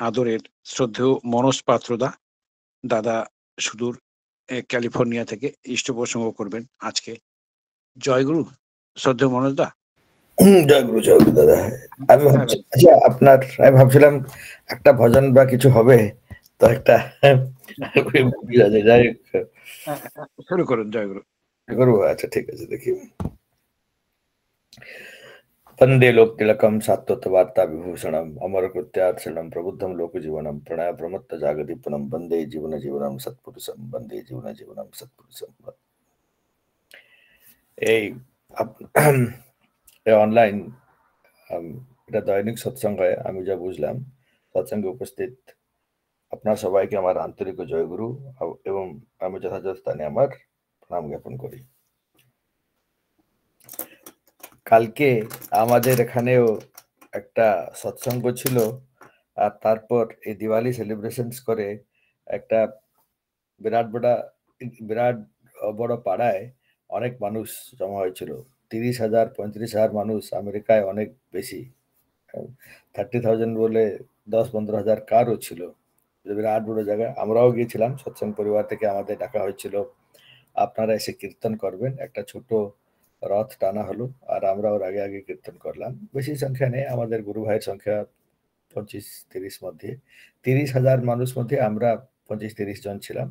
আদরের শ্রদ্ধেয় মনোজ পাত্রদা, দাদা সুদূর ক্যালিফোর্নিয়া থেকে ইষ্ট প্রসঙ্গ করবেন আজকে। জয়গুরু শ্রদ্ধেয় মনোজদা। জয় গুরু দাদা। আমি ভাবছি আচ্ছা আমি ভাবছিলাম একটা ভজন বা কিছু হবে তো একটা যাই শুরু করুন। জয়গুরু করবো। আচ্ছা ঠিক আছে, দেখি। वंदे लोक तिलकम सात्वत वार्ता विभूषणम अमर कृत्यार्चनम प्रबुद्धम लोक जीवनम प्रणय प्रमत्त जागदीपनम वंदे जीवन जीवनम सत्पुरुषम वंदे जीवन जीवनम सत्पुरुषम। এই অনলাইন এটা দৈনিক সৎসঙ্গ হয়, আমি যা বুঝলাম। সৎসঙ্গে উপস্থিত আপনার সবাইকে আমার আন্তরিক জয়গুরু এবং আমি যথাযথ স্থানে আমার প্রণাম জ্ঞাপন করি। কালকে আমাদের এখানেও একটা সৎসঙ্গ ছিল, আর তারপর এই দিওয়ালি সেলিব্রেশনস করে একটা বিরাট বড় পাড়ায় অনেক মানুষ জমা হয়েছিল। 30,000 35,000 মানুষ। আমেরিকায় অনেক বেশি, 30,000 বলে 10-15,000 কারও ছিল। বিরাট বড় জায়গা। আমরাও গিয়েছিলাম, সৎসঙ্গ পরিবার থেকে আমাদের ডাকা হয়েছিল, আপনারা এসে কীর্তন করবেন। একটা ছোট রথ টানা হলো আর আমরা ওর আগে আগে কীর্তন করলাম। বেশি সংখ্যা নেই, আমাদের গুরু ভাইয়ের সংখ্যা 25-30 মধ্যে। 30,000 মানুষ মধ্যে আমরা 25-30 জন ছিলাম।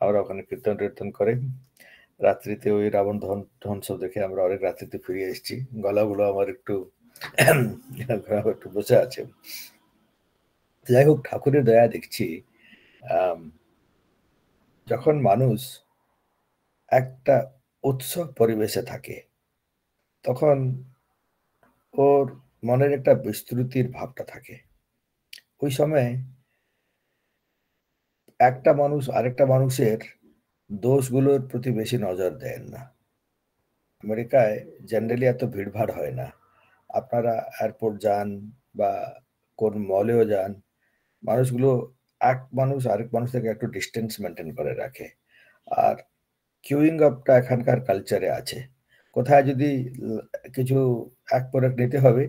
আমরা ওখানে কীর্তন টীর্তন করে রাত্রিতে ওই রাবণ ধ্বংস দেখে আমরা অনেক রাত্রিতে ফিরে এসেছি। গলাগুলো আমার একটু একটু বসে আছে। যাই হোক, ঠাকুরের দয়া দেখছি, যখন মানুষ একটা উৎসব পরিবেশে থাকে তখন ওর মনের একটা বিস্তৃতির ভাবটা থাকে। ওই সময় একটা মানুষ আরেকটা মানুষের দোষগুলোর প্রতি বেশি নজর দেন না। আমেরিকায় জেনারেলি এত ভিড়ভাড় হয় না। আপনারা এয়ারপোর্ট যান বা কোন মলেও যান, মানুষগুলো এক মানুষ আরেক মানুষ থেকে একটু ডিস্টেন্স মেনটেন করে রাখে। আর কিউইং আপটা এখানকার কালচারে আছে। কোথায় যদি কিছু এক প্রোডাক্ট নিতে হবে,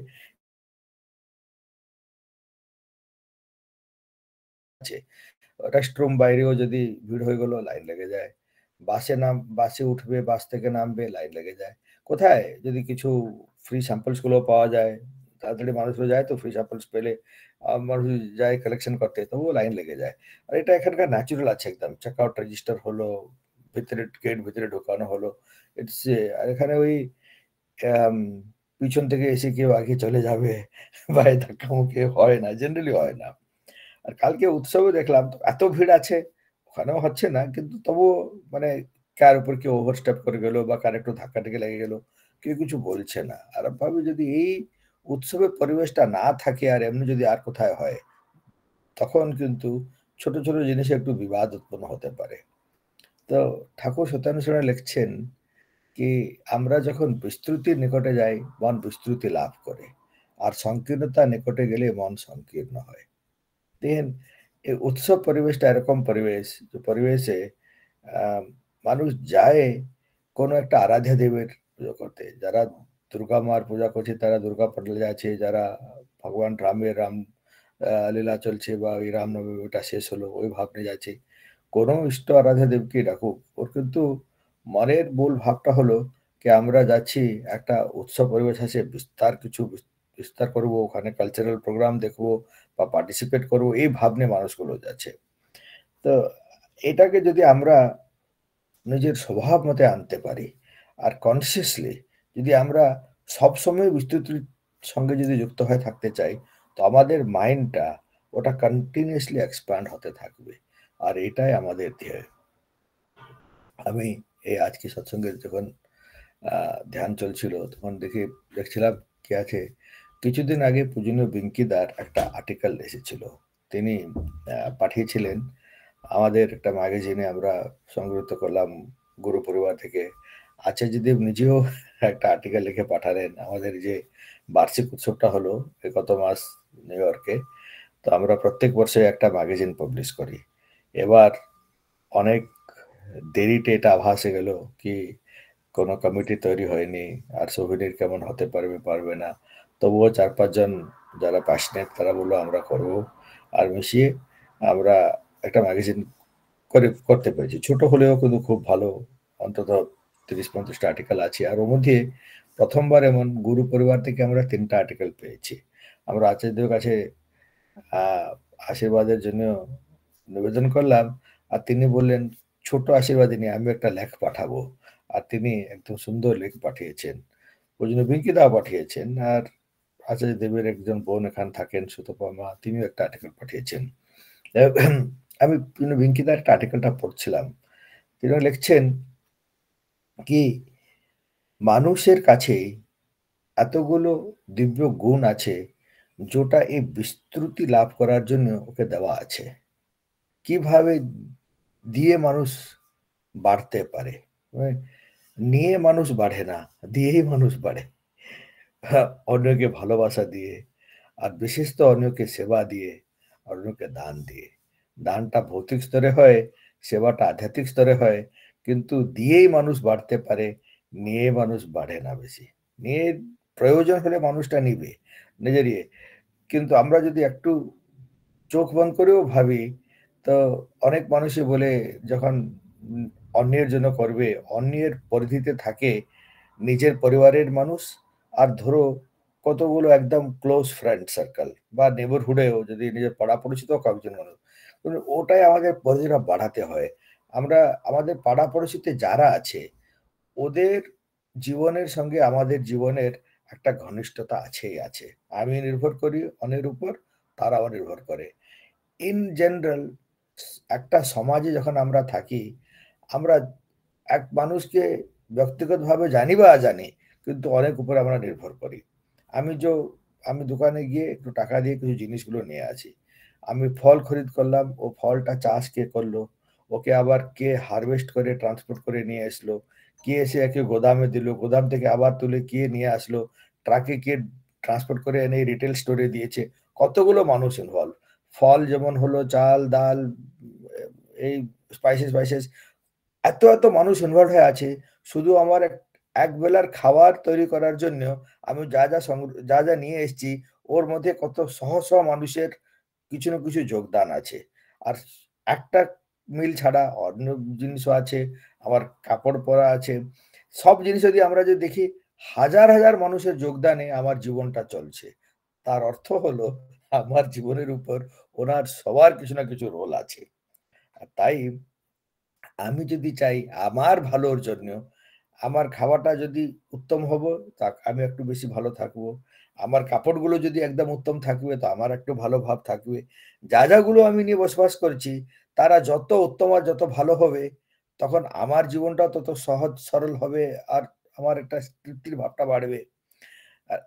রেস্টরুম বাইরেও যদি ভিড় হয়ে গেল, লাইন লেগে যায়। বাসে উঠবে, বাস থেকে নামবে, লাইন লেগে যায়। কোথায় যদি কিছু ফ্রি স্যাম্পলস গুলো পাওয়া যায়, তাড়াতাড়ি মানুষগুলো যায়, তো ফ্রি স্যাম্পলস পেলে মানুষ যায় কালেকশন করতে, তবুও লাইন লেগে যায়। আর এটা এখানকার ন্যাচুরাল আছে একদম। চেক আউট রেজিস্টার হলো, ভিতরে গেট ভিতরে ঢোকানো হলো, ইটস। আর এখানে ওই পিছন থেকে এসে কেউ আগে চলে যাবে বা ধাক্কামুখি হয় না, জেনারেলি হয় না। আর কালকে উৎসবে দেখলাম এত ভিড় আছে, ওখানেও হচ্ছে না, কিন্তু তবুও মানে কার উপর কেউ ওভারস্টেপ করে গেল বা কার একটু ধাক্কা টেকে লেগে গেল, কেউ কিছু বলছে না। আর ভাবে যদি এই উৎসবের পরিবেশটা না থাকে আর এমনি যদি আর কোথায় হয়, তখন কিন্তু ছোট ছোট জিনিসে একটু বিবাদ উৎপন্ন হতে পারে। তো ঠাকুর সত্যানুসরণে লিখছেন কি, আমরা যখন বিস্তৃতির নিকটে যাই, মন বিস্তৃতি লাভ করে, আর সংকীর্ণতা নিকটে গেলে মন সংকীর্ণ হয়। দেখেন, এই উৎসব পরিবেশটা এরকম পরিবেশ, যে পরিবেশে মানুষ যায় কোনো একটা আরাধ্যা দেবের পুজো করতে। যারা দুর্গা মার পূজা করছে তারা দুর্গা প্যান্ডেলে যাচ্ছে, যারা ভগবান রামের লীলা চলছে বা ওই রামনবমী ওটা শেষ হলো ওই ভাবনে যাচ্ছে। কোনো ইষ্ট আরাধ্যা দেবকে ডাকুক, ওর কিন্তু মনের মূল ভাবটা হলো কি আমরা যাচ্ছি একটা উৎসব পরিবেশ আছে, বিস্তার করবো, ওখানে কালচারাল প্রোগ্রাম দেখবো বা পার্টিসিপেট করবো, এই ভাবনে মানুষগুলো যাচ্ছে। তো এটাকে যদি আমরা নিজের স্বভাব মতে আনতে পারি আর কনসিয়াসলি যদি আমরা সবসময় বিস্তৃতির সঙ্গে যদি যুক্ত হয়ে থাকতে চাই, তো আমাদের মাইন্ডটা ওটা কন্টিনিউয়াসলি এক্সপ্যান্ড হতে থাকবে। আর এটাই আমাদের ধ্যেয়। আমি এই আজকে সৎসঙ্গের যখন ধ্যান চলছিল তখন দেখছিলাম কি আছে, কিছুদিন আগে পূজনীয় বিঙ্কিদার একটা আর্টিকেল এসেছিল। তিনি পাঠিয়েছিলেন আমাদের একটা ম্যাগাজিনে, আমরা সংগৃহীত করলাম গুরু পরিবার থেকে। আচার্যদেব নিজেও একটা আর্টিকেল লিখে পাঠালেন। আমাদের যে বার্ষিক উৎসবটা হলো গত মাস নিউ ইয়র্কে, তো আমরা প্রত্যেক বর্ষে একটা ম্যাগাজিন পাবলিশ করি। এবার অনেক দেরিতে এটা আভাসে গেল কি কোনো কমিটি তৈরি হয়নি, আর সোভিনির কেমন হতে পারবে না। তবুও 4-5 জন যারা প্যাশনেট তারা বলল আমরা করব। আর মিশিয়ে আমরা একটা ম্যাগাজিন করতে পেরেছি। ছোট হলেও কিন্তু খুব ভালো, অন্তত ৩০-৫০ টা আর্টিকেল আছে। আর ওর মধ্যে ১ম বার এমন গুরু পরিবার থেকে আমরা ৩ টা আর্টিকেল পেয়েছি। আমরা আচার্যদেবের কাছে আ আশীর্বাদের জন্য নিবেদন করলাম। আর তিনি বললেন, "ছোট আশীর্বাদই নিয়ে আমি একটা লেখ পাঠাবো।" আর তিনি একদম সুন্দর লেখ পাঠিয়েছেন। ওইজন্য বিঙ্কিদাও পাঠিয়েছেন। আর আচার্য দেবের একজন বোন এখানে থাকেন সুতপা মা, তিনিও একটা আর্টিকেল পাঠিয়েছেন। এ আমি বিঙ্কিদার একটা আর্টিকেলটা পড়ছিলাম। তিনি লিখছেন কি, মানুষের কাছে এতগুলো দিব্য গুণ আছে, যেটা এই বিস্তৃতি লাভ করার জন্য ওকে দেওয়া আছে। কিভাবে দিয়ে মানুষ বাড়তে পারে? মানে নিয়ে মানুষ বাড়ে না, দিয়েই মানুষ বাড়ে। হ্যাঁ, অন্যকে ভালোবাসা দিয়ে, আর বিশেষত অন্যকে সেবা দিয়ে, অন্যকে দান দিয়ে। দানটা ভৌতিক স্তরে হয়, সেবাটা আধ্যাত্মিক স্তরে হয়। কিন্তু দিয়েই মানুষ বাড়তে পারে, নিয়ে মানুষ বাড়ে না বেশি। নিয়ে প্রয়োজন হলে মানুষটা নিবে, নিজের ইয়ে। কিন্তু আমরা যদি একটু চোখ বন্ধ করেও ভাবি, তো অনেক মানুষই বলে যখন উম অন্যের জন্য করবে, অন্যের পরিধিতে থাকে নিজের পরিবারের মানুষ, আর ধরো কতগুলো একদম ক্লোজ ফ্রেন্ড সার্কেল বা নেইবারহুডেও যদি নিজের পাড়া পরিচিত কয়েকজন মানুষ। কিন্তু ওটাই আমাদের পরিধিটা বাড়াতে হয়। আমরা আমাদের পাড়া পরিচিতি যারা আছে, ওদের জীবনের সঙ্গে আমাদের জীবনের একটা ঘনিষ্ঠতা আছেই আছে। আমি নির্ভর করি অন্যের উপর, তারাও নির্ভর করে। ইন জেনারেল একটা সমাজে যখন আমরা থাকি, আমরা এক মানুষকে ব্যক্তিগতভাবে জানি বা অজানি, কিন্তু অনেক উপরে আমরা নির্ভর করি। আমি যো আমি দোকানে গিয়ে একটু টাকা দিয়ে কিছু জিনিসগুলো নিয়ে আসি। আমি ফল খরিদ করলাম, ও ফলটা চাষ কে করলো? ওকে আবার কে হারভেস্ট করে ট্রান্সপোর্ট করে নিয়ে আসলো? কে এসে একে গোদামে দিল? গোদাম থেকে আবার তুলে কে নিয়ে আসলো? ট্রাকে কে ট্রান্সপোর্ট করে এনে রিটেল স্টোরে দিয়েছে? কতগুলো মানুষ ইনভলভ। ফল যেমন হলো চাল, ডাল, এই স্পাইসেস এত মানুষ ইনভলভ হয়ে আছে। শুধু আমার একবেলার খাবার তৈরি করার জন্য আমি যা নিয়ে এসেছি, ওর মধ্যে কত শহ মানুষের কিছু না কিছু যোগদান আছে। আর একটা মিল ছাড়া অন্য জিনিসও আছে। আমার কাপড় পরা আছে। সব জিনিস যদি দেখি, হাজার মানুষের যোগদানে আমার জীবনটা চলছে। তার অর্থ হলো আমার জীবনের উপর ওনার সবার কিছু না কিছু রোল আছে। আর তাই আমি যদি চাই আমার ভালোর জন্য, আমার খাওয়াটা যদি উত্তম হবো, আমি একটু বেশি ভালো থাকবো। আমার কাপড়গুলো যদি একদম উত্তম থাকবে, তো আমার একটু ভালো ভাব থাকবে। যাগুলো আমি নিয়ে বসবাস করছি, তারা যত উত্তম আর যত ভালো হবে, তখন আমার জীবনটাও তত সহজ সরল হবে, আর আমার একটা তৃপ্তির ভাবটা বাড়বে। আ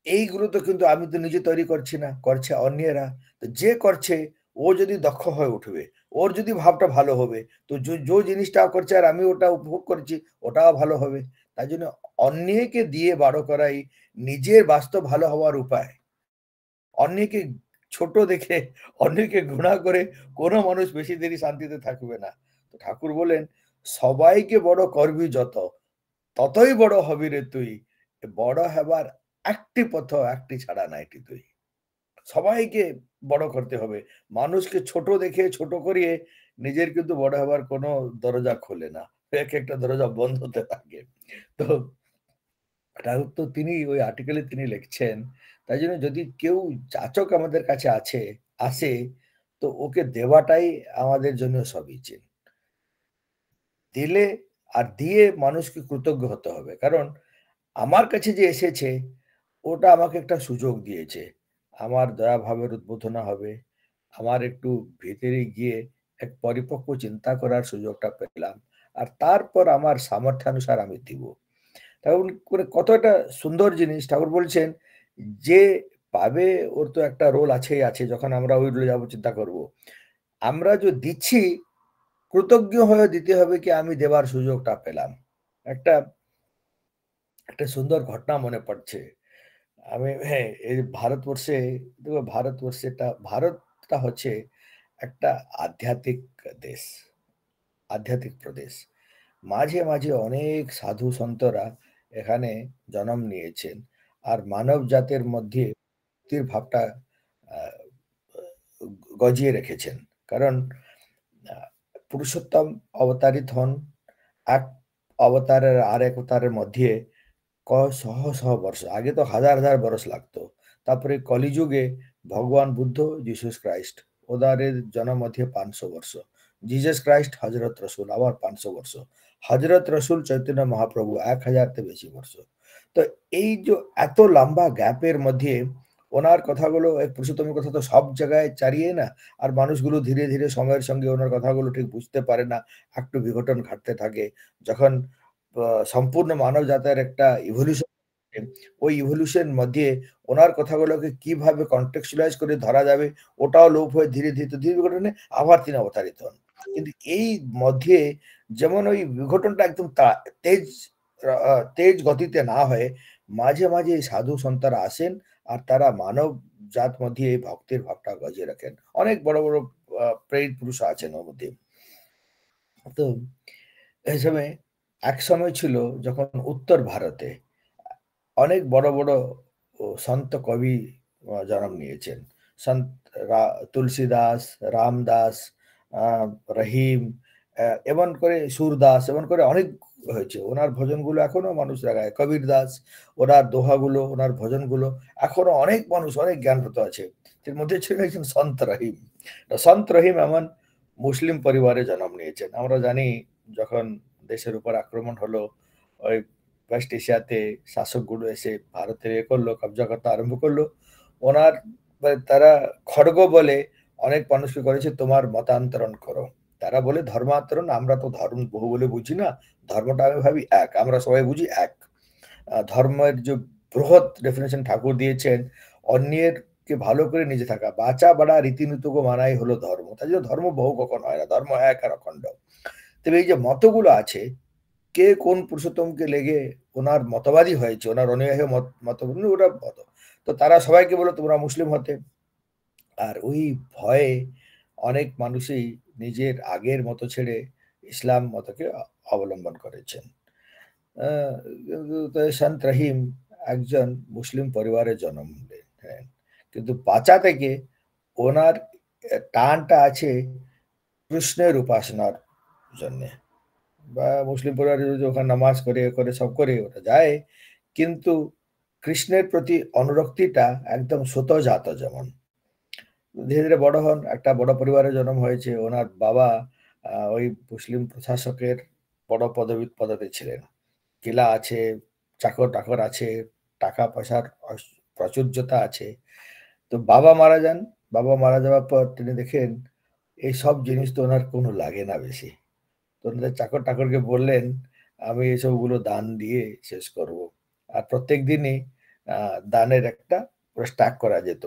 এইগুলো তো কিন্তু আমি তো নিজে তৈরি করছি না, করছে অন্যেরা। তো যে করছে, ও যদি দক্ষ হয়ে উঠবে, ওর যদি ভাবটা ভালো হবে, তো জিনিসটা করছে আর আমি ওটা উপভোগ করছি, ওটাও ভালো হবে। তাই জন্য অন্যকে দিয়ে বড় করাই নিজের বাস্তব ভালো হওয়ার উপায়। অন্যকে ছোট দেখে, অন্যকে ঘৃণা করে কোনো মানুষ বেশি দেরি শান্তিতে থাকবে না। তো ঠাকুর বলেন, "সবাইকে বড় করবি যত, ততই বড় হবি রে তুই। বড় হবার একটি পথ, একটি ছাড়া নাইটি তুই।" সবাইকে বড় করতে হবে। মানুষকে ছোট দেখে ছোট করিয়ে নিজের কিন্তু বড় হবার কোনো দরজা খোলে না। একেকটা দরজা বন্ধ হতে থাকে। তো ঠাকুর তো তিনি ওই আর্টিকেলে তিনি লিখছেন, তাই জন্য যদি কেউ যাচক আমাদের কাছে আসে, তো ওকে দেওয়াটাই আমাদের জন্য সবই। দিলে আর দিয়ে মানুষকে কৃতজ্ঞ হতে হবে। কারণ আমার কাছে যে এসেছে, ওটা আমাকে একটা সুযোগ দিয়েছে। আমার দয়া ভাবের উদ্বোধনা হবে। আমার একটু ভেতরে গিয়ে এক পরিপক্ক চিন্তা করার সুযোগটা পেলাম। আর তারপর আমার সামর্থ্যানুসার আমি দিব। ঠাকুর করে কত একটা সুন্দর জিনিস। ঠাকুর বলছেন, যে পাবে ওর তো একটা রোল আছেই আছে। যখন আমরা ওই রোলে যাবো চিন্তা করব। আমরা যে দিচ্ছি, কৃতজ্ঞ হয়ে দিতে হবে কি আমি দেবার সুযোগটা পেলাম। একটা একটা সুন্দর ঘটনা মনে পড়ছে। আমি হ্যাঁ, এই ভারতবর্ষে দেখো ভারতটা হচ্ছে একটা আধ্যাত্মিক দেশ, আধ্যাত্মিক প্রদেশ। মাঝে অনেক সাধু সন্তরা এখানে জন্ম নিয়েছেন। আর মানব জাতের মধ্যে ভক্তির ভাবটা গজিয়ে রেখেছেন। কারণ পুরুষোত্তম অবতারিত হন এক অবতারের আরেক অবতারের মধ্যে শহ শহ বর্ষ আগে তো হাজার হাজার বরস লাগতো। তারপরে কলিযুগে ভগবান বুদ্ধ জিসাস ক্রাইস্ট ওদারের জন্ম মধ্যে 500 বর্ষ। জিসাস ক্রাইস্ট হজরত রসুল আবার 500 বর্ষ। হজরত রসুল চৈতন্য মহাপ্রভু 1000 তে বেশি বর্ষ। তো এই যে এত লম্বা গ্যাপের মধ্যে ওনার কথাগুলো এই পুরুষোত্তমের কথা তো সব জায়গায় চারিয়ে না। আর মানুষগুলো ধীরে ধীরে সময়ের সঙ্গে ওনার কথাগুলো ঠিক বুঝতে পারে না। একটু বিঘটন ঘটতে থাকে। যখন সম্পূর্ণ মানব জাতের একটা ইভলিউশন ওই ইভলিউশন মধ্যে ওনার কথাগুলোকে কিভাবে কন্টেক্সচুয়ালাইজ করে ধরা যাবে ওটাও লোপ হয়ে ধীরে ধীরে তো ধীরে বিঘটনে আবার তিনি অবতারিত হন। কিন্তু এই মধ্যে যেমন ওই বিঘটনটা একদম তেজ তেজ গতিতে না হয়ে মাঝে মাঝে সাধু সন্তরা আসেন আর তারা মানব জাত মধ্যে এই ভক্তির ভাবটা গজিয়ে রাখেন। অনেক বড় বড় প্রেরিত পুরুষ আছেন ওর মধ্যে। তো এই সময় এক সময় ছিল যখন উত্তর ভারতে অনেক বড় বড় সন্ত কবি জন্ম নিয়েছেন। সন্ত তুলসীদাস, রামদাস, রহিম, এমন করে সুরদাস, এমন করে অনেক হয়েছে। ওনার ভজনগুলো এখনো মানুষরা গায়। কবির দাস, ওনার দোহাগুলো, ওনার ভজনগুলো এখনো অনেক মানুষ অনেক জ্ঞানভূত আছে। এর মধ্যে ছিলেন একজন সন্ত রহিম। সন্ত রহিম এমন মুসলিম পরিবারে জন্ম নিয়েছেন। আমরা জানি যখন দেশের উপর আক্রমণ হলো ওই ওয়েস্ট এশিয়াতে শাসকগুলো এসে ভারতের করলো কবজা করতে আরম্ভ করলো। ওনার তারা খড়গ বলে অনেক মানুষকে করেছে তোমার মতান্তরণ করো। তারা বলে ধর্মান্তরণ, আমরা তো ধর্ম বহু বলে বুঝি না। ধর্মটা আমি ভাবি এক, আমরা সবাই বুঝি এক। ধর্মের যে বৃহৎ ডেফিনেশন ঠাকুর দিয়েছেন, অন্যের কে ভালো করে নিজে থাকা, বাঁচা বাড়া রীতিনীতিকে মানাই হলো ধর্ম। তাই জন্য ধর্ম বহু কখন হয় না, ধর্ম এক আর অখণ্ড। তবে এই যে মতগুলো আছে, কে কোন পুরুষোত্তমকে লেগে ওনার মতবাদী হয়েছে, ওনার অনুযায়ী মত ওরা মত। তো তারা সবাইকে বলে তোমরা মুসলিম হতে। আর ওই ভয়ে অনেক মানুষই নিজের আগের মতো ছেড়ে ইসলাম মতকে অবলম্বন করেছেন। সন্ত রহিম একজন মুসলিম পরিবারে জন্ম নেন, কিন্তু বাচ্চা থেকে ওনার টানটা আছে কৃষ্ণের উপাসনার জন্য। বা মুসলিম পরিবারে যখন নামাজ করে করে সব করে ওটা যায়, কিন্তু কৃষ্ণের প্রতি অনুরক্তিটা একদম স্বতঃজাত। যেমন ধীরে ধীরে বড় হন, একটা বড় পরিবারে জন্ম হয়েছে। ওনার বাবা ওই মুসলিম প্রশাসকের বড় পদে ছিলেন। কিলা আছে, চাকর টাকর আছে, টাকা পয়সার প্রাচুর্যতা আছে। তো বাবা মারা যান। বাবা মারা যাওয়ার পর তিনি দেখেন এই সব জিনিস তো ওনার কোনো লাগে না বেশি। তো ওনাদের চাকর টাকরকে বললেন আমি এসবগুলো দান দিয়ে শেষ করব। আর প্রত্যেক দিনই দানের একটা স্টাক করা যেত।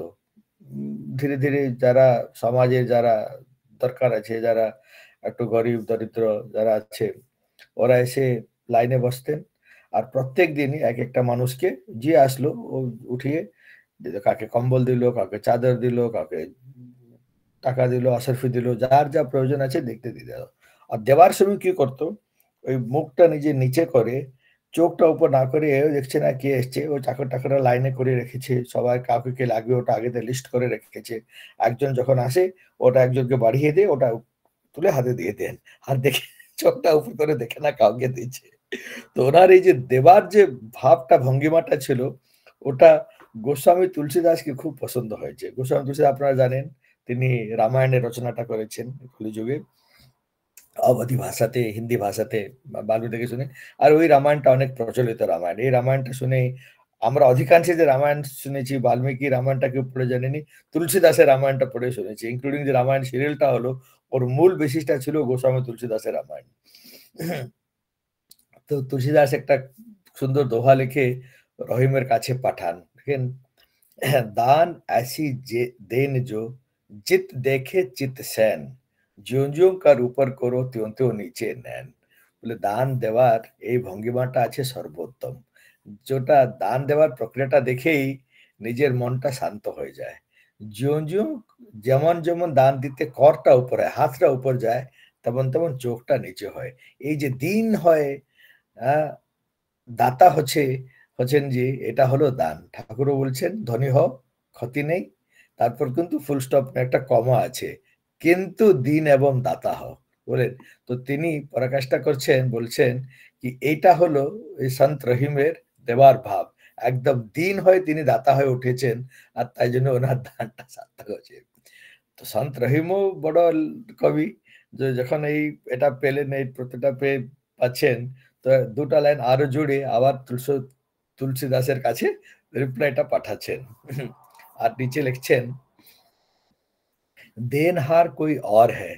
ধীরে ধীরে যারা সমাজে যারা দরকার আছে, যারা একটু গরিব দরিদ্র যারা আছে, ওরা এসে লাইনে বসতেন। আর প্রত্যেক দিনই এক একটা মানুষকে যে আসলো ও উঠিয়ে কাকে কম্বল দিল, কাকে চাদর দিল, কাকে টাকা দিল, অশরফি দিল, যার যা প্রয়োজন আছে দেখতে দিল। আর দেওয়ার সময় কি করতো, ওই মুখটা নিজে নিচে করে চোখটা উপর না করে এও দেখছে না কে এসছে। ওই চাকর টাকররা লাইনে করে রেখেছে, সবাই কাউকে কে লাগবে ওটা আগে লিস্ট করে রেখেছে। একজন যখন আসে ওটা একজনকে বাড়িয়ে দিয়ে ওটা তুলে হাতে দিয়ে দেন। আর দেখে চোখটা উপর করে দেখে না কাউকে দিচ্ছে। তো ওনার এই যে দেবার যে ভাবটা ভঙ্গিমাটা ছিল, ওটা গোস্বামী তুলসীদাসকে খুব পছন্দ হয়েছে। গোস্বামী তুলসীদাস আপনারা জানেন তিনি রামায়ণের রচনাটা করেছেন কলিযুগে অবধি ভাষাতে, হিন্দি ভাষাতে বাংলা থেকে শুনে। আর ওই রামায়ণটা অনেক প্রচলিত রামায়ণ। এই রামায়ণটা শুনে আমরা অধিকাংশে যে রামায়ণ শুনেছি বাল্মীকি রামায়ণটা কেউ পড়ে জানেনি, তুলসীদাসের রামায়ণটা পড়ে শুনেছি। ইনক্লুডিং যে রামায়ণ সিরিয়ালটা হলো ওর মূল বেসিসটা ছিল গোস্বামী তুলসীদাসের রামায়ণ। তো তুলসীদাস একটা সুন্দর দোহা লিখে রহিমের কাছে পাঠান। দেখেন दान ऐसी देन जो जित देखे चित सैन ज्यों ज्यों কার উপর করো त्यों त्यों নিচে নেন। বলে দান দেওয়ার এই ভঙ্গিমাটা আছে সর্বোত্তম। যেটা দান দেওয়ার প্রক্রিয়াটা দেখেই নিজের মনটা শান্ত হয়ে যায়। ज्यों ज्यों যেমন যেমন দান দিতে করটা উপরে হাতটা উপর যায় তেমন তেমন চোখটা নিচে হয়। এই যে দিন হয় দাতা হচ্ছেন যে এটা হলো দান। ঠাকুরও বলছেন ধনী হও ক্ষতি নেই। তারপর কিন্তু ফুল স্টপ একটা কমা আছে। কিন্তু দিন এবং দাতা হও। বলেন? তো তিনি পরাকাষ্ঠা করছেন, বলছেন কি এইটা হলো এই সন্ত রহিমের দেওয়ার ভাব। একদম দিন হয়ে তিনি দাতা হয়ে উঠেছেন। আর তাই জন্য উনার দানটা সার্থক হয়েছে। তো সন্ত রহিমও বড় কবি। যে যখন এটা পেলেন, এই প্রতিটা পেয়ে পাচ্ছেন, তো ২ টা লাইন আরো জুড়ে আবার তুলসীদাসের কাছে রিপ্লাইটা পাঠাচ্ছেন। আর নিচে লিখছেন, "দেনহার কোই और है,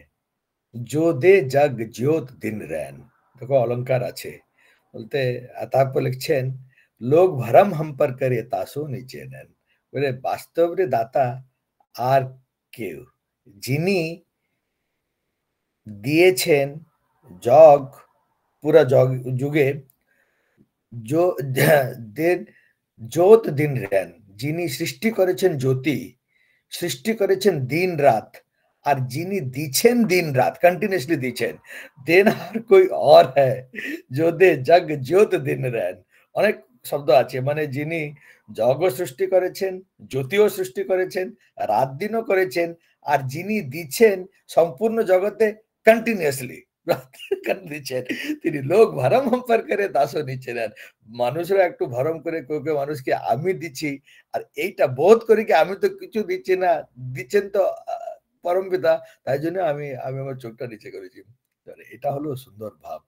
जो दे जग ज्योत दिन रैन।" দেখো অলংকার আছে। বলতে তারপর লিখছেন, "লোক ভরম हम पर करे तासो नीचे नैन।" বলে বাস্তবে দাতা আর কেউ, যিনি দিয়েছেন জগ, পুরা যুগে দেন জোত দিন রেন, যিনি সৃষ্টি করেছেন জ্যোতি, সৃষ্টি করেছেন দিন রাত, আর যিনি দিচ্ছেন দিন রাত কন্টিনিউসলি দিচ্ছেন, দেন আর কই और है जो दे जग ज्योत दिन रैन। অনেক শব্দ আছে, মানে যিনি জগও সৃষ্টি করেছেন, জ্যোতিও সৃষ্টি করেছেন, রাত দিনও করেছেন, আর যিনি দিচ্ছেন সম্পূর্ণ জগতে কন্টিনিউসলি দিচ্ছেন, তিনি লোক ভরম हम पर करे दासो नीचे रैन। মানুষরা একটু ভরম করে কেউ কেউ মানুষকে আমি দিচ্ছি, আর এইটা বোধ করি কি আমি তো কিছু দিচ্ছি না, দিচ্ছেন তো পরমপিতা, তাই জন্য আমি আমি আমার চোখটা নিচে করেছি। তাহলে এটা হলো সুন্দর ভাব।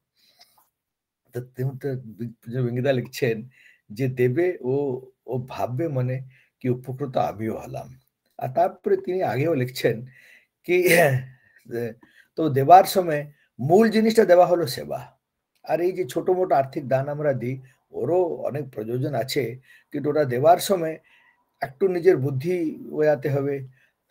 তো তিনি তো ভেঙ্গিদা লিখছেন যে দেবে ও ও ভাববে মনে কি উপকৃত আমিও হলাম। আর তারপরে তিনি আগেও লিখছেন কি যে, তো দেবার সময় মূল জিনিসটা দেওয়া হলো সেবা। আর এই যে ছোট-মোটো আর্থিক দান আমরা দিই, ওরও অনেক প্রয়োজন আছে। কিন্তু ওটা দেওয়ার সময় একটু নিজের বুদ্ধি ওয়াতে হবে।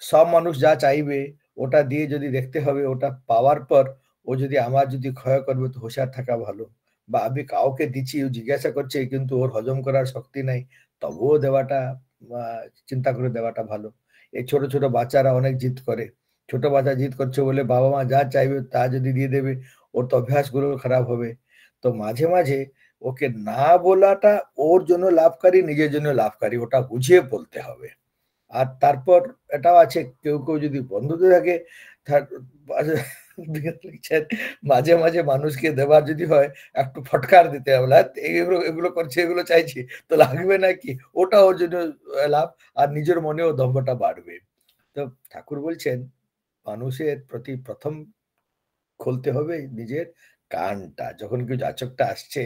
সব মানুষ যা চাইবে ওটা দিয়ে যদি দেখতে হবে, ওটা পাওয়ার পর ও যদি আমার যদি ক্ষয় করবে তো হুঁশিয়ার থাকা ভালো। বা আমি কাউকে দিচ্ছি, ও জিজ্ঞাসা করছে কিন্তু ওর হজম করার শক্তি নাই, তবুও দেওয়াটা আ চিন্তা করে দেওয়াটা ভালো। এই ছোট, ছোট বাচ্চারা অনেক জিদ করে। ছোট বাচ্চা জিদ করছে বলে বাবা-মা যা চাইবে তা যদি দিয়ে দেবে, ওর তো অভ্যাসগুলো খারাপ হবে। তো মাঝে, মাঝে ওকে না বলাটা ওর জন্য লাভকারী, নিজের জন্য লাভকারী, ওটা বুঝিয়ে বলতে হবে। আর তারপর এটাও আছে, কেউ, কেউ যদি বন্ধুত্ব থাকে থাক লিখছেন, মাঝে, মাঝে মানুষকে দেবার যদি হয় একটু ফটকার দিতে হবে। এগুলো এগুলো করছে, এগুলো চাইছি তো লাগবে নাকি? ওটা ওর জন্য লাভ, আর নিজের মনেও দম্ভটা বাড়বে। তো ঠাকুর বলছেন, মানুষের প্রতি ১ম খুলতে হবে নিজের কানটা। যখন কেউ যাচকটা আসছে,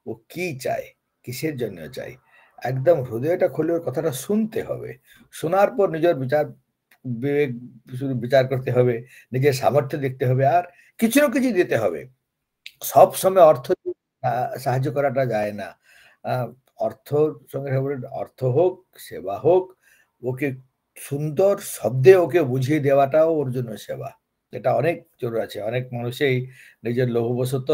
ও কি চায়? কিসের জন্য চায়? একদম হৃদয়টা খুলে ওর কথাটা শুনতে হবে। শোনার পর নিজের বিবেক শুধু বিচার করতে হবে, নিজের সামর্থ্য দেখতে হবে, আর কিছু না কিছু দিতে হবে। সবসময় অর্থ দিয়ে আ সাহায্য করাটা যায় না। আ অর্থর সঙ্গে অর্থ হোক, সেবা হোক, ওকে সুন্দর শব্দে ওকে বুঝিয়ে দেওয়াটাও ওর জন্য সেবা। এটা অনেক জরুরি আছে। অনেক মানুষই নিজের লোভবশত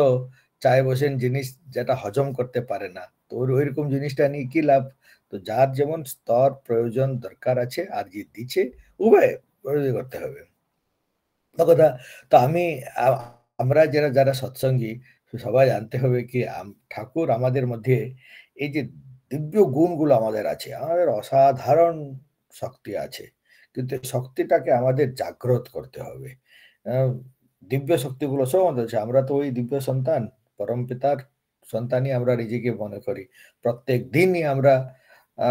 চায় বসেন জিনিস যেটা হজম করতে পারে না। তো ওর ঐরকম জিনিসটা নিয়ে কি লাভ? তো যার যেমন স্তর প্রয়োজন দরকার আছে, আর যে দিচ্ছে উভয় করতে হবে। কথা। তো আমি আ আমরা যারা সৎসঙ্গী সবাই জানতে হবে কি ঠাকুর আমাদের মধ্যে এই যে দিব্য গুণগুলো আমাদের আছে, আমাদের অসাধারণ শক্তি আছে। কিন্তু এই শক্তিটাকে আমাদের জাগ্রত করতে হবে। আ দিব্য শক্তিগুলো সব আমাদের আছে। আমরা তো ওই দিব্য সন্তান, পরমপিতার সন্তানই আমরা নিজেকে মনে করি। প্রত্যেক দিনই আমরা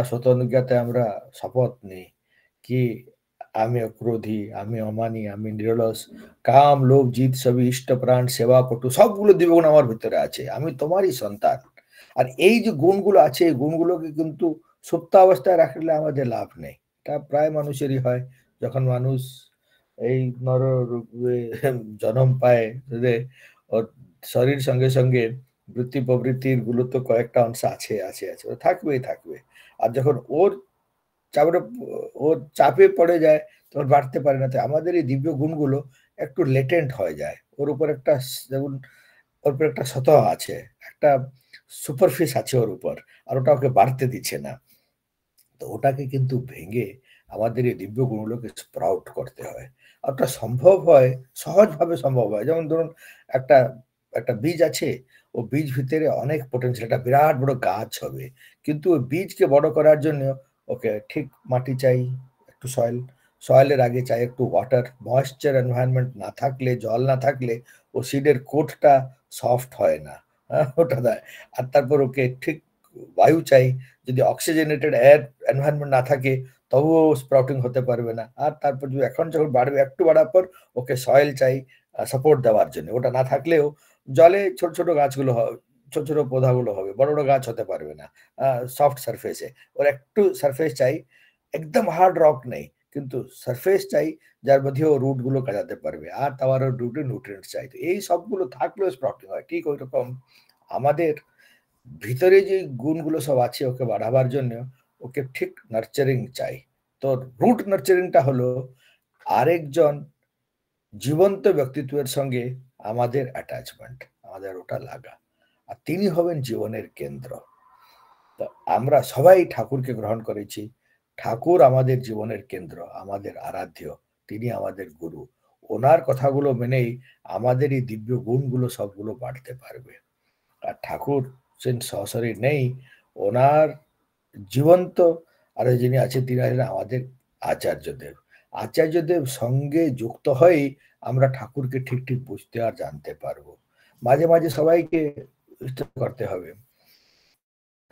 শতনুজ্ঞাতে আমরা শপথ নিই কি আমি অক্রোধী, আমি অমানী, আমি নিরলস, কাম, লোভ, জিদ সবই ইষ্টপ্রাণ, সেবাপটু সবগুলো দিবগুণ আমার ভিতরে আছে। আমি তোমারই সন্তান। আর এই যে গুণগুলো আছে, এই গুণগুলোকে কিন্তু সুপ্তাবস্থায় রাখলে আমাদের লাভ নেই। এটা প্রায় মানুষেরই হয়। যখন মানুষ এই নররূপে জন্ম পায়, ওর শরীর সঙ্গে, সঙ্গে বৃত্তি প্রবৃত্তির গুলো তো কয়েকটা অংশ আছে। ও থাকবেই থাকবে। আর যখন চাপে ও চাপে পড়ে যায়, তখন বাড়তে পারে না। তো আমাদের এই দিব্য গুণগুলো একটু লেটেন্ট হয়ে যায়। ওর উপর একটা যেমন ওর উপর একটা সতহ আছে, একটা সুপারফিস আছে ওর উপর। আর ওটা ওকে বাড়তে দিচ্ছে না। তো ওটাকে কিন্তু ভেঙে আমাদের এই দিব্য গুণগুলোকে স্প্রাউট করতে হয়। আর ওটা সম্ভব হয়, সহজভাবে সম্ভব হয়। যেমন ধরুন একটা একটা বীজ আছে, ও বীজ ভিতরে অনেক পটেনশিয়াল, একটা বিরাট বড় গাছ হবে। কিন্তু ওই বীজকে বড় করার জন্য ওকে ঠিক মাটি চাই, একটু সয়েলের আগে চাই একটু ওয়াটার, ময়েশ্চার এনভায়রনমেন্ট না থাকলে, জল না থাকলে ও সিডের কোটটা সফট হয় না, ওটা দেয়। আর তারপর ওকে ঠিক বায়ু চাই, যদি অক্সিজেনেটেড এয়ার এনভায়রনমেন্ট না থাকে তবুও স্প্রাউটিং হতে পারবে না। আর তারপর যদি এখন যখন বাড়বে, একটু বাড়ার পর ওকে সয়েল চাই সাপোর্ট দেওয়ার জন্য। ওটা না থাকলেও জলে ছোট ছোট গাছগুলো ছোট ছোট পৌধাগুলো হবে, বড় বড় গাছ হতে পারবে না সফট সারফেসে। ওর একটু সারফেস চাই, একদম হার্ড রক নেই, কিন্তু সারফেস চাই যার মধ্যে ও রুট গুলো কাটাতে পারবে, আর তার রুটে নিউট্রিয়েন্টস চাই। তো এই সবগুলো থাকলেও স্প্রাউটিং হয়। ঠিক ওই রকম আমাদের ভিতরে যে গুণগুলো সব আছে ওকে বাড়াবার জন্য ওকে ঠিক নার্চারিং চাই। তো রুট নার্চারিংটা হলো আরেকজন জীবন্ত ব্যক্তিত্বের সঙ্গে আমাদের অ্যাটাচমেন্ট, আমাদের ওটা লাগা, আর তিনি হবেন জীবনের কেন্দ্র। তো আমরা সবাই ঠাকুরকে গ্রহণ করেছি, ঠাকুর আমাদের জীবনের কেন্দ্র, আমাদের আরাধ্য, তিনি আমাদের গুরু। ওনার কথাগুলো মেনেই আমাদের এই দিব্য গুণগুলো সবগুলো বাড়তে পারবে। আর ঠাকুর সেন সরাসরি নেই, ওনার জীবন্ত আরো যিনি আছেন তিনি আছেন আমাদের আচার্যদেব। আচার্যদেব সঙ্গে যুক্ত হয়েই আমরা ঠাকুরকে ঠিক ঠিক বুঝতে আর জানতে পারবো। মাঝে মাঝে সবাইকে করতে হবে।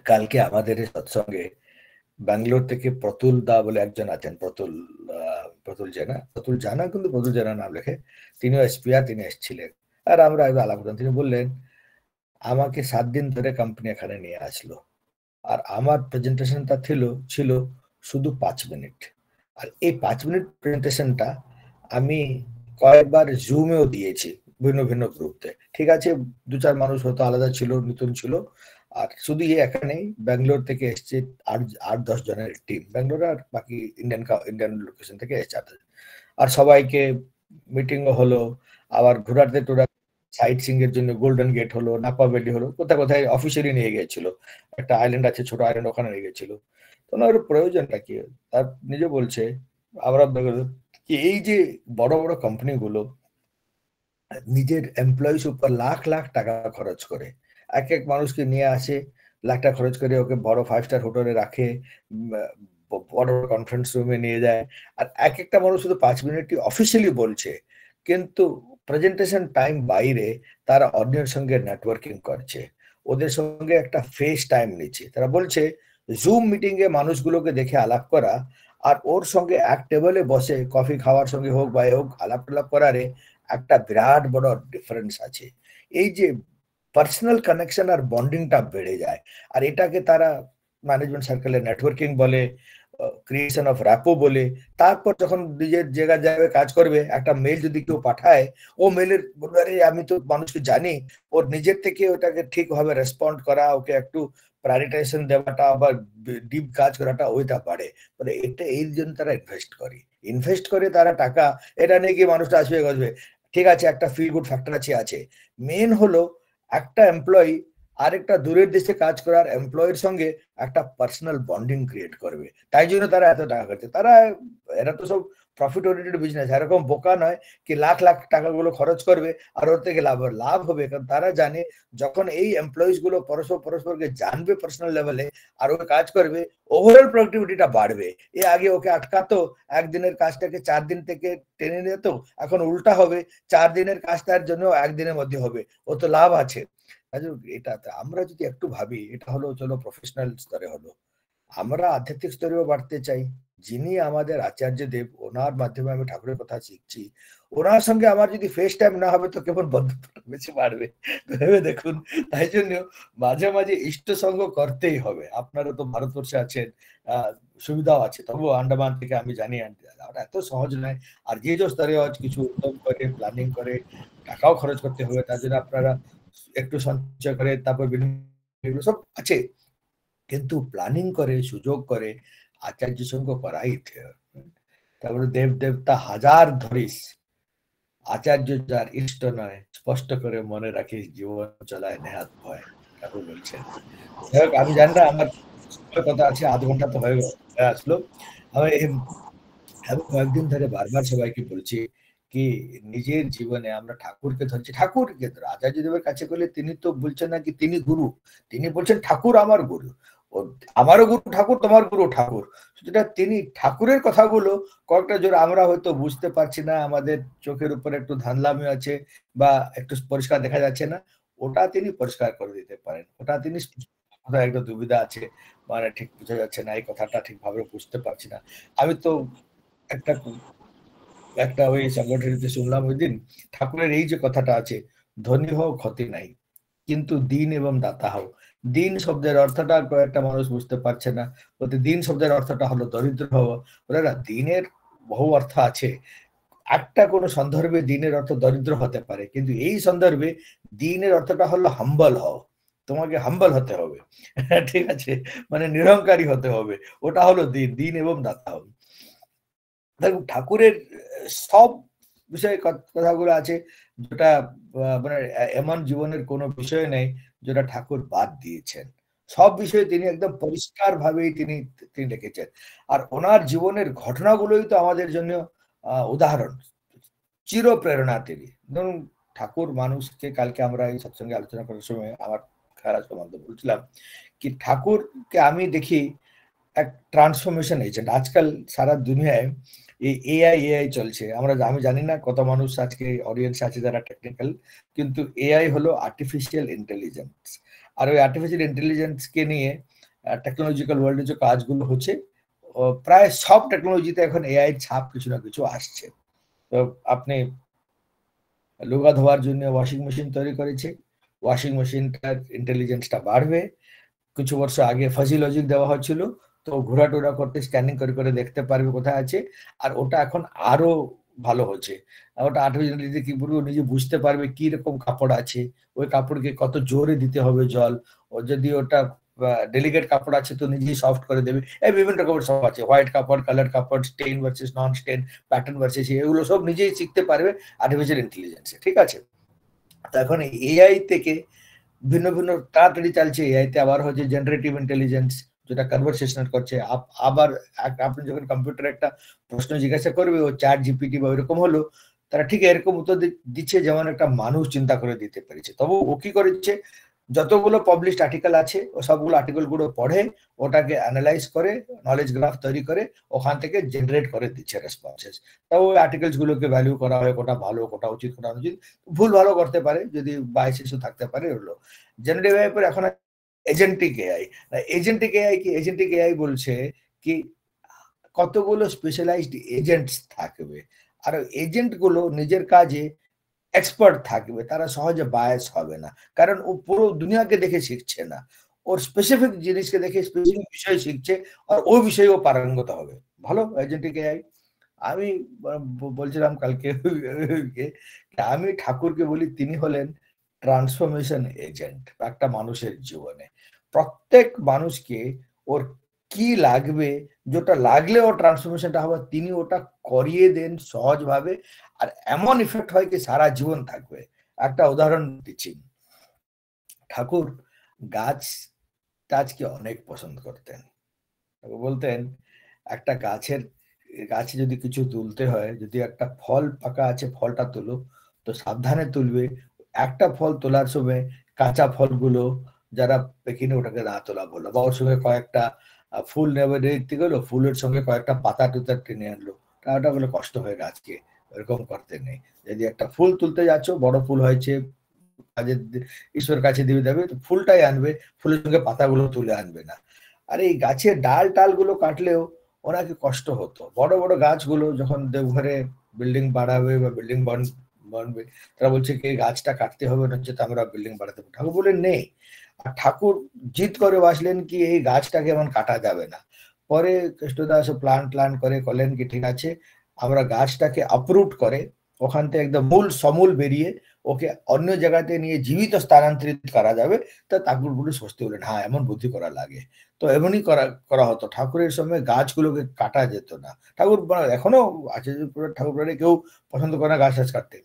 কালকে আমাদের এই সৎসঙ্গে ব্যাঙ্গালোর থেকে প্রতুল দা বলে একজন আছেন, প্রতুল জানা কিন্তু প্রতুল জানা নাম লেখে, তিনিও এসপিআর, তিনি এসেছিলেন। আর আমরা একটু আলাপ করতাম, তিনি বললেন আমাকে 7 দিন ধরে কোম্পানি এখানে নিয়ে আসলো, আর আমার প্রেজেন্টেশনটা ছিল শুধু 5 মিনিট। আর এই 5 মিনিট প্রেজেন্টেশনটা আমি কয়েকবার জুমেও দিয়েছি, ভিন্ন ভিন্ন গ্রুপতে। ঠিক আছে, 2-4 মানুষ হয়তো আলাদা ছিল, নতুন ছিল। আর শুধু এখানেই ব্যাঙ্গালোর থেকে এসছে 8-10 জনের টিম, ব্যাঙ্গালোর আর বাকি ইন্ডিয়ান লোকেশন থেকে এসছে। আর সবাইকে মিটিংও হলো, আবার ঘোরাতে টোরা সাইট সিং এর জন্য গোল্ডেন গেট হলো, নাপা ভ্যালি হলো, কোথায় কোথায় অফিসিয়ালি নিয়ে গিয়েছিল। একটা আইল্যান্ড আছে, ছোট আইল্যান্ড, ওখানে নিয়ে গেছিল। তো ওনার প্রয়োজনটা কি, তার নিজে বলছে আমরা এই যে বড় বড় কোম্পানিগুলো নিজের এমপ্লয়িজ উপর লাখ লাখ টাকা খরচ করে, এক এক মানুষকে নিয়ে আসে, লাখ টাকা খরচ করে ওকে বড় 5 স্টার হোটেলে রাখে, বড় কনফারেন্স রুমে নিয়ে যায়। আর এক একটা মানুষ শুধু 5 মিনিটই অফিসিয়ালি বলছে, কিন্তু প্রেজেন্টেশন টাইম বাইরে তারা অন্যের সঙ্গে নেটওয়ার্কিং করছে, ওদের সঙ্গে একটা ফেস টাইম নিচ্ছে। তারা বলছে জুম মিটিং এ মানুষগুলোকে দেখে আলাপ করা আর ওর সঙ্গে এক টেবিলে বসে কফি খাওয়ার সঙ্গে হোক বা হোক আলাপ টালাপ করারে একটা বিরাট বড় ডিফারেন্স আছে। এই যে পার্সোনাল কানেকশন আর বন্ডিংটা বেড়ে যায়, আর এটাকে তারা ম্যানেজমেন্ট সার্কেলে নেটওয়ার্কিং বলে, ক্রিয়েশন অফ র্যাপো বলে। তারপর যখন নিজের জায়গায় কাজ করবে, একটা মেল যদি কেউ পাঠায়, ও মেলের বলবে আরে আমি তো মানুষকে জানি, ওর নিজের থেকে ওটাকে ঠিকভাবে রেসপন্ড করা, ওকে একটু প্রায়োরিটাইজেশন দেওয়াটা বা ডিপ কাজ করাটা ওইটা পারে। মানে এটা এই জন্য তারা ইনভেস্ট করে তারা টাকা। এটা নিয়ে গিয়ে মানুষটা আসবে গজবে, ঠিক আছে, একটা ফিল গুড ফ্যাক্টর আছে। মেন হলো একটা এমপ্লয়ি আরেকটা দূরের দেশে কাজ করার এমপ্লয়ের সঙ্গে একটা পার্সোনাল বন্ডিং ক্রিয়েট করবে, তাই জন্য তারা এত টাকা করছে। এরা তো সব প্রফিট ওরিয়েন্টেড বিজনেস, এরকম বোকা নয় কি লাখ লাখ টাকাগুলো খরচ করবে আর ওর থেকে লাভ হবে। কারণ তারা জানে যখন এই এমপ্লয়িজ গুলো পরস্পরকে জানবে পার্সোনাল লেভেলে আর ওকে কাজ করবে, ওভারঅল প্রোডাক্টিভিটিটা বাড়বে। আগে ওকে আটকাতো, একদিনের কাজটাকে 4 দিন থেকে টেনে নিত, এখন উল্টা হবে, 4 দিনের কাজ তার জন্য 1 দিনের মধ্যে হবে, ও তো লাভ আছে। এটা আমরা যদি একটু ভাবি, এটা হলো চলো প্রফেশনাল স্তরে হলো, আমরা আধ্যাত্মিক স্তরেও বাড়তে চাই। যিনি আমাদের আচার্য দেব, ওনার মাধ্যমে আমি ঠাকুরের কথা শিখছি, ওনার সঙ্গে আমার যদি ফেস টাইম না হবে তো কেমন বন্ধুত্ব বেশি বাড়বে, ভেবে দেখুন। তাই জন্য মাঝে মাঝে ইষ্ট সঙ্গ করতেই হবে। আপনারা তো ভারতবর্ষে আছেন, সুবিধাও আছে, তবুও আন্ডামান থেকে আমি জানি এত সহজ নয়। আর যে স্তরে কিছু উদ্যম করে প্ল্যানিং করে টাকাও খরচ করতে হবে, তার জন্য আপনারা একটু সঞ্চয় করে তারপর এগুলো সব আছে, কিন্তু প্ল্যানিং করে সুযোগ করে আচার্য সঙ্গ করাই। তারপরে দেব দেবতা হাজার ধরিস, আচার্য যার ইষ্ট নয়, স্পষ্ট করে মনে রাখিস জীবন চলায় নেহাত ভয়, ঠাকুর বলছেন। আমি জানি না আমার কথা আছে, আধ ঘন্টা তো হয়ে আসলো। আমি কয়েকদিন ধরে বারবার সবাইকে বলছি কি নিজের জীবনে আমরা ঠাকুরকে ধরছি, ঠাকুরকে আচার্য দেবের কাছে গেলে তিনি তো বলছেন না কি তিনি গুরু, তিনি বলছেন ঠাকুর আমার গুরু। আমারও গুরু ঠাকুর, তোমার গুরু ঠাকুর। যেটা তিনি ঠাকুরের কথাগুলো কয়েকটা জোর আমরা হয়তো বুঝতে পারছি না, আমাদের চোখের উপরে একটু ধাঁধলামি আছে বা একটু পরিষ্কার দেখা যাচ্ছে না, ওটা তিনি পরিষ্কার করে দিতে পারেন। ওটা তিনি কোথাও একটা দুবিধা আছে, মানে ঠিক বোঝা যাচ্ছে না, এই কথাটা ঠিকভাবে বুঝতে পারছি না। আমি তো একটা একটা ওই সংগঠনটিতে শুনলাম ওইদিন, ঠাকুরের এই যে কথাটা আছে, ধনী হও ক্ষতি নাই, কিন্তু দিন এবং দাতা হও। দিন শব্দের অর্থটা কয়েকটা মানুষ বুঝতে পারছে না। বলতে দিন শব্দের অর্থটা হলো দরিদ্র হওয়া। বলে না, দিনের বহু অর্থ আছে। একটা কোনো সন্দর্ভে দিনের অর্থ দরিদ্র হতে পারে, কিন্তু এই সন্দর্ভে দিনের অর্থটা হলো হাম্বল হও। তোমাকে হাম্বল হতে হবে। ঠিক আছে, মানে নিরহংকারী হতে হবে। ওটা হলো দিন, দিন এবং দাতা হও। দেখুন ঠাকুরের সব বিষয়ে কথাগুলো আছে, যেটা মানে এমন জীবনের কোনো বিষয় নেই যেটা ঠাকুর বাদ দিয়েছেন। সব বিষয়ে তিনি একদম পরিষ্কার ভাবেই তিনি তিনি লিখেছেন। আর ওনার জীবনের ঘটনাগুলোই তো আমাদের জন্য উদাহরণ, চির প্রেরণা তিনি। ধরুন ঠাকুর মানুষকে, কালকে আমরা এই সৎসঙ্গে আলোচনা করার সময় আমার খারাপ সম্বন্ধ বলছিলাম কি, ঠাকুরকে আমি দেখি এক ট্রান্সফরমেশন এজেন্ট। আজকাল সারা দুনিয়ায় এই এআই চলছে। আমি জানি না কত মানুষ আজকে অডিয়েন্স আছে যারা টেকনিক্যাল, কিন্তু এআই হলো আর্টিফিশিয়াল ইন্টেলিজেন্স। আর ওই আর্টিফিশিয়াল ইন্টেলিজেন্স কে নিয়ে টেকনোলজিক্যাল ওয়ার্ল্ডে যে কাজগুলো হচ্ছে, প্রায় সব টেকনোলজিতে এখন এআই ছাপ কিছু না কিছু আসছে। তো আপনি লুগা ধোয়ার জন্য ওয়াশিং মেশিন তৈরি করেছে, ওয়াশিং মেশিনটার ইন্টেলিজেন্সটা বাড়বে। কিছু বর্ষ আগে ফাজি লজিক দেওয়া হচ্ছিল, তো ঘোরাটোরা করতে স্ক্যানিং করে করে দেখতে পারবে কোথায় আছে। আর ওটা এখন আরো ভালো হচ্ছে। ওটা আর্টিফিশিয়াল কি পুরো নিজে বুঝতে পারবে কি রকম কাপড় আছে, ওই কাপড়কে কত জোরে দিতে হবে জল, ও যদি ওটা ডেলিকেট কাপড় আছে তো নিজেই সফট করে দেবে। এই বিভিন্ন রকমের সব আছে, হোয়াইট কাপড়, কালার কাপড়, stain versus non stain, pattern versus, এগুলো সব নিজেই শিখতে পারবে আর্টিফিশিয়াল ইন্টেলিজেন্সে। ঠিক আছে, তো এখন এআই থেকে ভিন্ন ভিন্ন তাড়াতাড়ি চালছে। এআইতে আবার হচ্ছে জেনারেটিভ ইন্টেলিজেন্স, যেটা কনভারসেশনাল করছে। আবার আপনি যখন কম্পিউটার একটা প্রশ্ন জিজ্ঞাসা করবে, ও চ্যাট জিপিটি বা ওইরকম হলো, তারা ঠিক এরকম উত্তর দিচ্ছে যেমন একটা মানুষ চিন্তা করে দিতে পেরেছে। তবে ও কি করেছে, যতগুলো পাবলিশড আর্টিকেল আছে ও সবগুলো আর্টিকেল গুলো পড়ে, ওটাকে অ্যানালাইজ করে, নলেজ গ্রাফ তৈরি করে, ওখান থেকে জেনারেট করে দিচ্ছে রেসপন্সেস। তাও ওই আর্টিকেলস গুলোকে ভ্যালু করা হয়, কোটা ভালো, কোটা উচিত, কোটা অনুচিত, ভুল ভালো করতে পারে, যদি বাইশ ইস্যু থাকতে পারে। হলো জেনারেটিভ এআই পর এখন এজেন্টিক এআই। এজেন্টিক এআই কি, এজেন্টিক এআই বলছে কি কতগুলো স্পেশালাইজড এজেন্টস থাকবে, আর এজেন্ট গুলো নিজের কাজে এক্সপার্ট থাকবে, তারা সহজে বায়াস হবে না, কারণ ও পুরো দুনিয়াকে দেখে শিখছে না, ওর স্পেসিফিক জিনিসকে দেখে স্পেসিফিক বিষয় শিখছে, আর ওই বিষয়ে ও পারঙ্গত হবে। ভালো এজেন্টিক এআই। আমি বলছিলাম কালকে আমি ঠাকুরকে বলি তিনি হলেন ট্রান্সফরমেশন এজেন্ট একটা মানুষের জীবনে। প্রত্যেক মানুষকে ওর কি লাগবে, যেটা লাগলে ও ট্রান্সফরমেশনটা হবে, তিনি ওটা করিয়ে দেন সহজভাবে। আর এমন ইফেক্ট হয় কি সারা জীবন থাকবে। একটা উদাহরণ দিচ্ছি, ঠাকুর গাছ টাছকে অনেক পছন্দ করতেন। বলতেন একটা গাছে যদি কিছু তুলতে হয়, যদি একটা ফল পাকা আছে ফলটা তোলো, তো সাবধানে তুলবে। একটা ফল তোলার সময় কাঁচা ফলগুলো যারা পেকিনে ওটাকে না তোলা বললো, বা ওর সঙ্গে কয়েকটা ফুল নেবে দেখতে গেলো, ফুলের সঙ্গে কয়েকটা পাতা টুতা টেনে আনলো, ওটা বলে কষ্ট হয়ে গাছকে, এরকম করতে নেই। যদি একটা ফুল তুলতে যাচ্ছ, বড় ফুল হয়েছে, কাজের ঈশ্বরের কাছে দিবে দেবে, তো ফুলটাই আনবে, ফুলের সঙ্গে পাতাগুলো তুলে আনবে না। আর এই গাছের ডাল টাল গুলো কাটলেও ওনাকে কষ্ট হতো। বড় বড় গাছগুলো যখন দেওঘরে বিল্ডিং বাড়াবে বা বিল্ডিং বানবে, তারা বলছে কি এই গাছটা কাটতে হবে, নচেত আমরা বিল্ডিং বাড়াতে পারবো। ঠাকুর বললেন নেই। আর ঠাকুর জিদ করে বসলেন কি এই গাছটাকে এমন কাটা যাবে না। পরে কৃষ্ণদাস প্ল্যান করে করলেন কি ঠিক আছে, আমরা গাছটাকে আপরুট করে ওখান থেকে একদম মূল সমূল বেরিয়ে ওকে অন্য জায়গাতে নিয়ে জীবিত স্থানান্তরিত করা যাবে। তা ঠাকুর বলে স্বস্তি হলেন, হ্যাঁ এমন বুদ্ধি করা লাগে। তো এমনই করা হতো। ঠাকুরের সময় গাছগুলোকে কাটা যেত না। ঠাকুর এখনো আছে, ঠাকুর কেউ পছন্দ করে না গাছ টাছ কাটতে।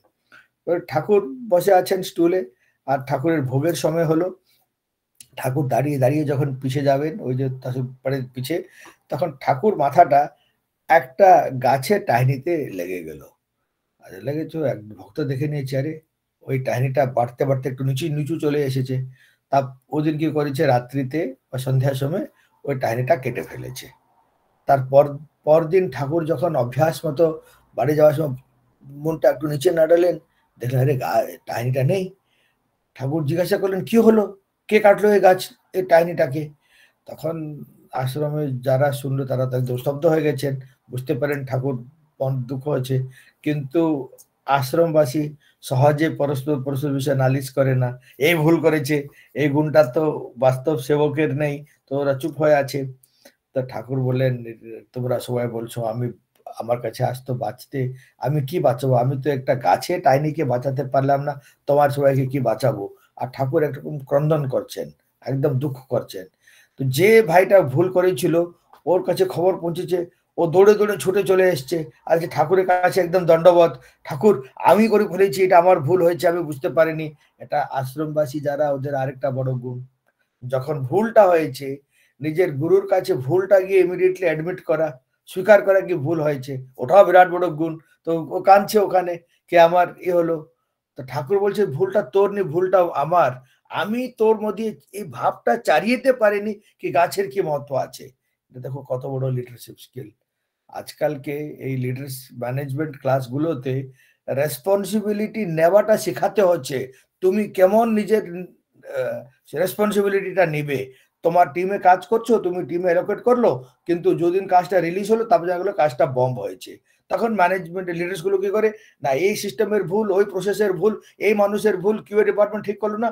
ঠাকুর বসে আছেন স্টুলে, আর ঠাকুরের ভোগের সময় হলো, ঠাকুর দাঁড়িয়ে দাঁড়িয়ে যখন পিছে যাবেন, ওই যে তাসুপাড়ের পিছে, তখন ঠাকুর মাথাটা একটা গাছের টাহনিতে লেগে গেল। আরে লেগেছে, এক ভক্ত দেখে নিয়েছে, আরে ওই টাহনিটা বাড়তে বাড়তে একটু নিচু নিচু চলে এসেছে। তা ওদিন কি করেছে, রাত্রিতে বা সন্ধ্যার সময় ওই টাইনিটা কেটে ফেলেছে। তারপর পরদিন ঠাকুর যখন অভ্যাস মতো বাড়ি যাওয়ার সময় মনটা একটু নিচে নাড়ালেন, দেখলেন আরে টাইনিটা নেই। ঠাকুর জিজ্ঞাসা করলেন, কি হলো, কে কাটলো এই গাছ, এই টাইনিটাকে? তখন আশ্রমে যারা শুনলো তারা তো একদম স্তব্ধ হয়ে গেছেন, বুঝতে পারেন ঠাকুর দুঃখ হয়েছে। কিন্তু আশ্রমবাসী সহজে পরস্পর পরস্পর বিষয়ে নালিশ করে না, এই ভুল করেছে, এই গুণটা তো বাস্তব সেবকের নেই, তো ওরা চুপ হয়ে আছে। তো ঠাকুর বললেন, তোমরা সবাই বলছো আমি, আমার কাছে আসতো বাঁচতে, আমি কি বাঁচাবো, আমি তো একটা গাছে টাইনিকে বাঁচাতে পারলাম না, তোমার সবাইকে কি বাঁচাবো? আর ঠাকুর একরকম ক্রন্দন করছেন, একদম দুঃখ করছেন। তো যে ভাইটা ভুল করেছিল ওর কাছে খবর পৌঁছেছে, ও দৌড়ে দৌড়ে ছুটে চলে এসছে, আর যে ঠাকুরের কাছে একদম দণ্ডবত, ঠাকুর আমি করে ফেলেছি, এটা আমার ভুল হয়েছে, আমি বুঝতে পারিনি। এটা আশ্রমবাসী যারা, ওদের আরেকটা বড় গুণ, যখন ভুলটা হয়েছে নিজের গুরুর কাছে ভুলটা গিয়ে ইমিডিয়েটলি অ্যাডমিট করা, স্বীকার করা কি ভুল হয়েছে, ওটাও বিরাট বড় গুণ। তো ও কাঁদছে ওখানে, কে আমার হলো। তো ঠাকুর বলছে ভুলটা তোর নি, ভুলটা আমার, আমি তোর মধ্যে এই ভাবটা চারিয়েতে পারিনি কি গাছের কি মহত্ব আছে। এটা দেখো কত বড় লিডারশিপ স্কিল। আজকালকে এই লিডার্স ম্যানেজমেন্ট ক্লাসগুলোতে রেসপন্সিবিলিটি নেওয়াটা শেখাতে হচ্ছে। তুমি কেমন নিজের রেসপন্সিবিলিটিটা নিবে। তোমার টিমে কাজ করছো, তুমি টিমে অ্যালোকেট করলো, কিন্তু যেদিন কাজটা রিলিজ হলো তারপর জানা গেলো কাজটা বম্ব হয়েছে। তখন ম্যানেজমেন্ট লিডার্স গুলো কি করে, না এই সিস্টেমের ভুল, ওই প্রসেসের ভুল, এই মানুষের ভুল, কিউএ ডিপার্টমেন্ট ঠিক করলো না,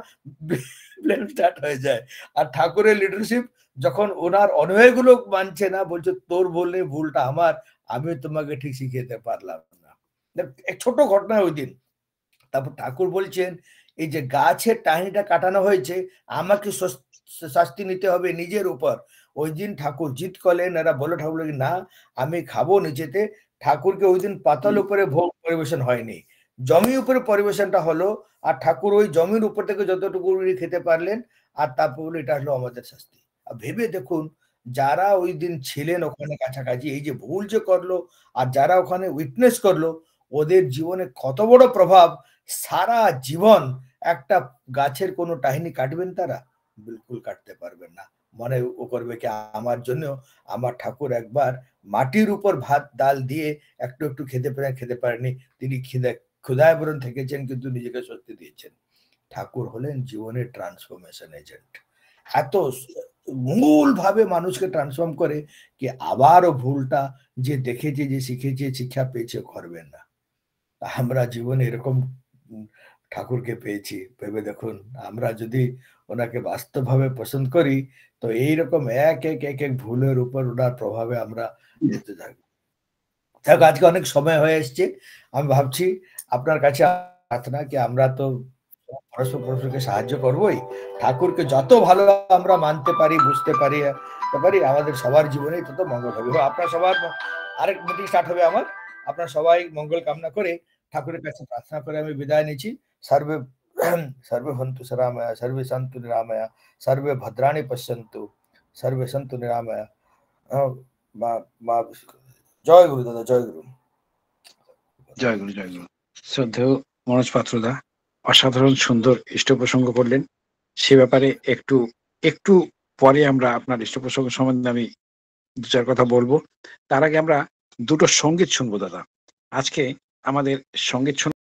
ব্লেম স্টার্ট হয়ে যায়। আর ঠাকুরের লিডারশিপ যখন ওনার অনুয়ায়ীগুলো মানছে না, বলছে তোর ভুল নেই, ভুলটা আমার, আমি তোমাকে ঠিক শিখিয়ে পারলাম না। এক ছোট ঘটনা ওই দিন। তারপর ঠাকুর বলছেন, এই যে গাছের টাহনিটা কাটানো হয়েছে, আমাকে শাস্তি নিতে হবে নিজের উপর। ওই দিন ঠাকুর জিদ করলেন, এরা বলে ঠাকুর না আমি খাবো নিচেতে। ঠাকুরকে ওই দিন পাতাল উপরে ভোগ পরিবেশন হয়নি, জমি উপরে পরিবেশনটা হলো। আর ঠাকুর ওই জমির উপর থেকে যতটুকু খেতে পারলেন, আর তারপর বলে এটা হলো আমাদের শাস্তি। আর ভেবে দেখুন, যারা ওই দিন ছিলেন ওখানে কাছাকাছি, এই যে ভুল যে করলো, আর যারা ওখানে উইটনেস করলো, ওদের জীবনে কত বড় প্রভাব। সারা জীবন একটা গাছের কোনো টাহিনি কাটবেন তারা? বিলকুল কাটতে পারবেন না। মনে ও করবে কি আমার জন্য আমার ঠাকুর একবার মাটির উপর ভাত ডাল দিয়ে একটু একটু খেতে পারেনি, তিনি ক্ষুধায় বরণ থেকেছেন কিন্তু নিজেকে স্বস্তি দিয়েছেন। ঠাকুর হলেন জীবনের ট্রান্সফরমেশন এজেন্ট। এত মূল ভাবে মানুষকে ট্রান্সফর্ম করে কি আবারও ভুলটা যে দেখেছে, যে শিখেছে, শিক্ষা পেয়েছে করবেন না। আমরা জীবনে এরকম ঠাকুরকে পেয়েছি, ভেবে দেখুন। আমরা যদি ওনাকে বাস্তবভাবে পছন্দ করি, তো এইরকম এক এক এক এক ভুলের উপর ওনার প্রভাবে আমরা যেতে থাকবো। যাক, আজকে অনেক সময় হয়ে এসছে। আমি ভাবছি আপনার কাছে প্রার্থনা কি আমরা তো পরস্পর পরস্পরকে সাহায্য করবোই, ঠাকুরকে যত ভালো আমরা মানতে পারি, বুঝতে পারি, আমাদের সবার জীবনেই তত মঙ্গল হবে। আপনার সবার আরেক মিটিং স্টার্ট হবে আমার। আপনার সবাই মঙ্গল কামনা করে ঠাকুরের কাছে প্রার্থনা করে আমি বিদায় নিচ্ছি। সর্বে সর্বে ভন্তু সরাময়া, সর্বে সন্তু নিরাময়া, সর্বে ভদ্রাণি পশ্যন্তু, সর্বে সন্তু নিরাময়া। জয় গুরু দাদা, জয় গুরু। জয় গুরু, জয় গুরু। শ্রদ্ধেয় মনোজ পাত্রদা অসাধারণ সুন্দর ইষ্ট প্রসঙ্গ করলেন। সে ব্যাপারে একটু একটু পরে আমরা আপনার ইষ্ট প্রসঙ্গ সম্বন্ধে আমি দু চার কথা বলবো। তার আগে আমরা দুটো সঙ্গীত শুনবো দাদা। আজকে আমাদের সঙ্গীত